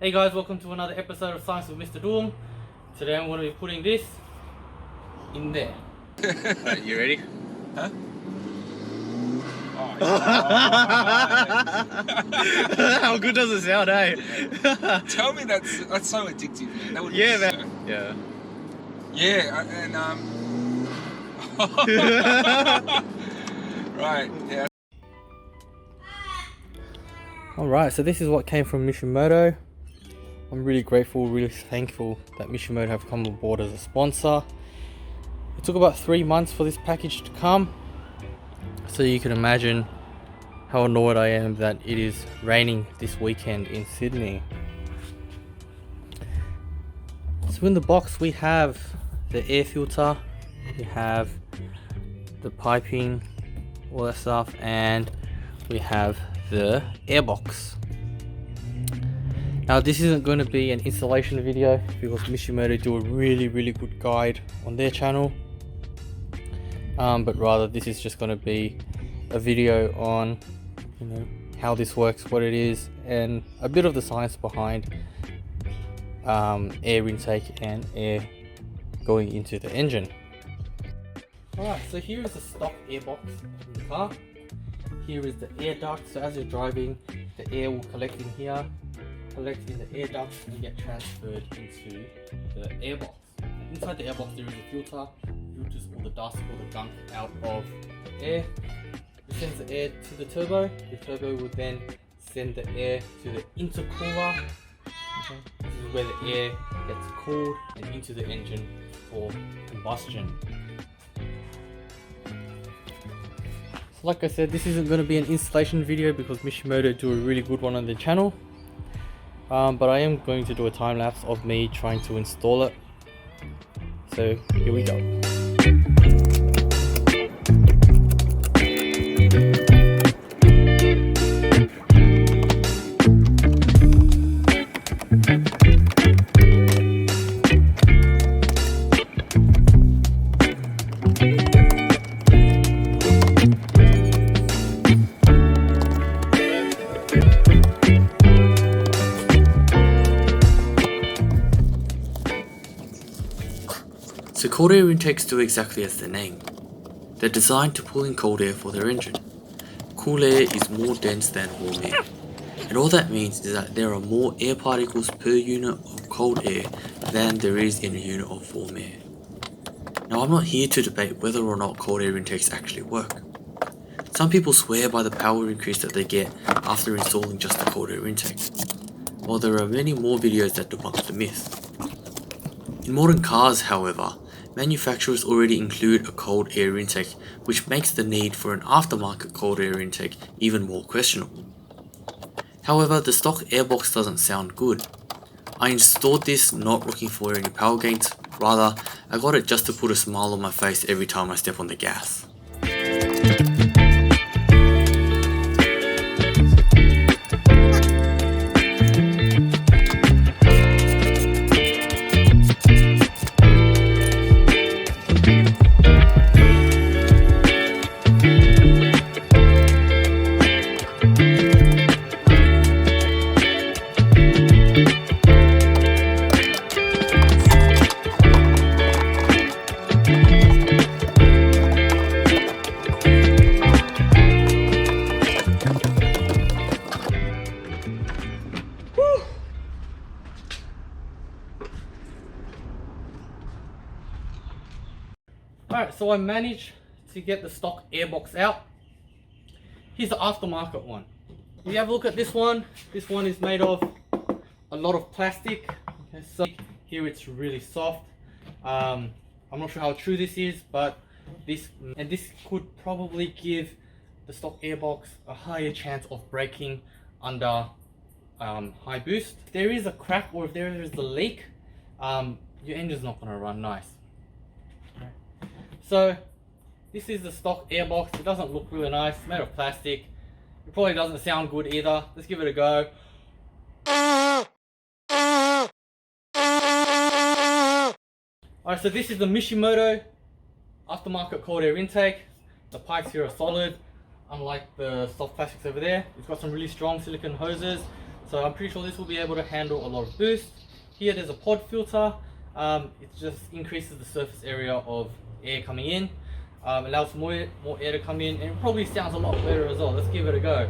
Hey guys, welcome to another episode of Science with Mr. Doom. Today I'm going to be putting this in there. Alright, you ready? Huh? How good does it sound, eh? Tell me that's so addictive, man. That would Yeah, be man. Yeah. Yeah, right, yeah. Alright, so this is what came from Mishimoto. I'm really grateful, really thankful that Mishimoto have come on board as a sponsor. It took about 3 months for this package to come. So you can imagine how annoyed I am that it is raining this weekend in Sydney. So in the box we have the air filter, we have the piping, all that stuff, and we have the airbox. Now this isn't going to be an installation video because Mishimoto do a really good guide on their channel, but rather this is just going to be a video on how this works, what it is, and a bit of the science behind air intake and air going into the engine. Alright, so here is the stock airbox in the car. Here is the air duct, so as you're driving, the air will collect in here, collect in the air duct and get transferred into the airbox. Inside the airbox there is a filter, filters all the dust, all the gunk out of the air. It sends the air to the turbo will then send the air to the intercooler. Okay. This is where the air gets cooled and into the engine for combustion. Like I said, this isn't going to be an installation video because Mishimoto do a really good one on their channel, but I am going to do a time lapse of me trying to install it. So here we go. So cold air intakes do exactly as their name. They're designed to pull in cold air for their engine. Cool air is more dense than warm air, and all that means is that there are more air particles per unit of cold air than there is in a unit of warm air. Now I'm not here to debate whether or not cold air intakes actually work. Some people swear by the power increase that they get after installing just the cold air intake, while there are many more videos that debunk the myth. In modern cars, however, manufacturers already include a cold air intake, which makes the need for an aftermarket cold air intake even more questionable. However, the stock airbox doesn't sound good. I installed this not looking for any power gains, rather I got it just to put a smile on my face every time I step on the gas. Alright, so I managed to get the stock airbox out. Here's the aftermarket one. If you have a look at this one is made of a lot of plastic. Okay, so here it's really soft. I'm not sure how true this is, but this could probably give the stock airbox a higher chance of breaking under high boost. If there is a crack or if there is a leak, your engine's not going to run nice. So this is the stock airbox. It doesn't look really nice, it's made of plastic. It probably doesn't sound good either. Let's give it a go. Alright, so this is the Mishimoto aftermarket cold air intake. The pipes here are solid, unlike the soft plastics over there. It's got some really strong silicone hoses, So I'm pretty sure this will be able to handle a lot of boost. Here there's a pod filter. It just increases the surface area of air coming in, allows more air to come in, and it probably sounds a lot better as well. Let's give it a go.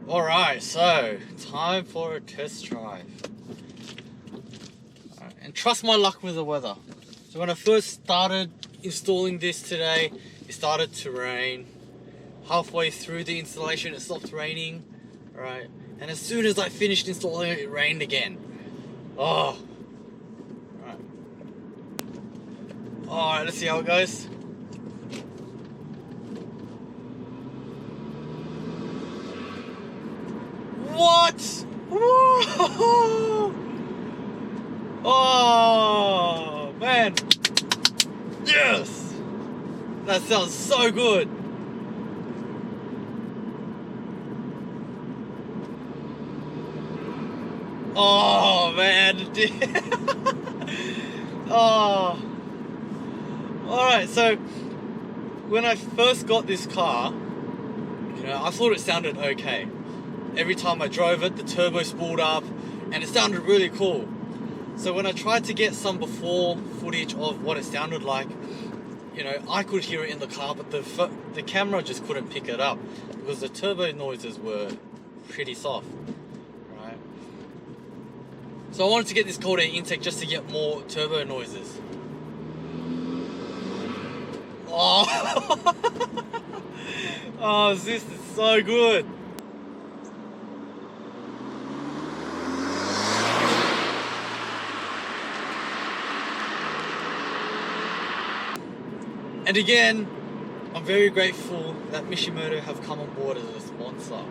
Alright, so time for a test drive. And trust my luck with the weather. So when I first started installing this today, it started to rain. Halfway through the installation it stopped raining. Right, and as soon as I finished installing it, it rained again. Oh. Alright, let's see how it goes. What? Whoa! Oh man! Yes! That sounds so good. Oh man! Oh. Alright, so when I first got this car, I thought it sounded okay. Every time I drove it, the turbo spooled up and it sounded really cool. So when I tried to get some before footage of what it sounded like, I could hear it in the car, but the camera just couldn't pick it up because the turbo noises were pretty soft, right? So I wanted to get this cold air intake just to get more turbo noises. Oh, oh, this is so good. And again, I'm very grateful that Mishimoto have come on board as a sponsor.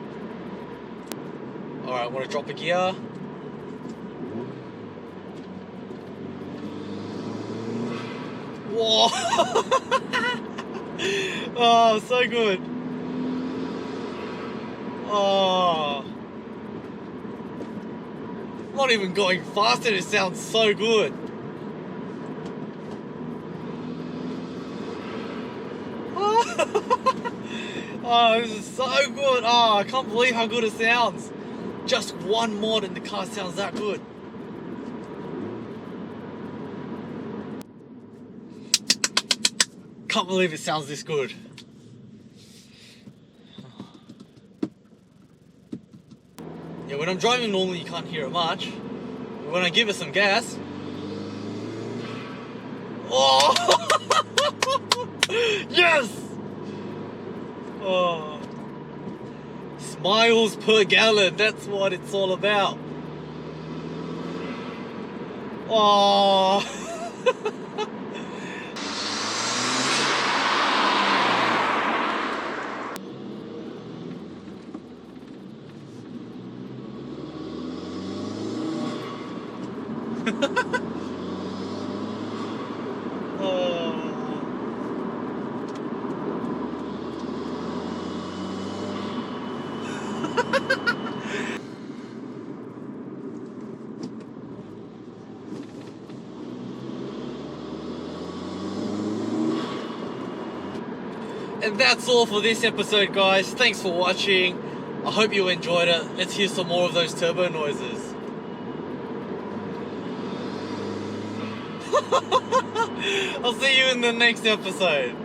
Alright, I want to drop a gear. Whoa! Oh, so good. Oh. Not even going fast and it sounds so good. Oh, this is so good. Oh, I can't believe how good it sounds. Just one mod and the car sounds that good. Can't believe it sounds this good. Yeah, when I'm driving normally you can't hear it much. But when I give it some gas... Oh! Yes! Oh. Miles per gallon, that's what it's all about. Oh. And that's all for this episode, guys. Thanks for watching. I hope you enjoyed it. Let's hear some more of those turbo noises. I'll see you in the next episode.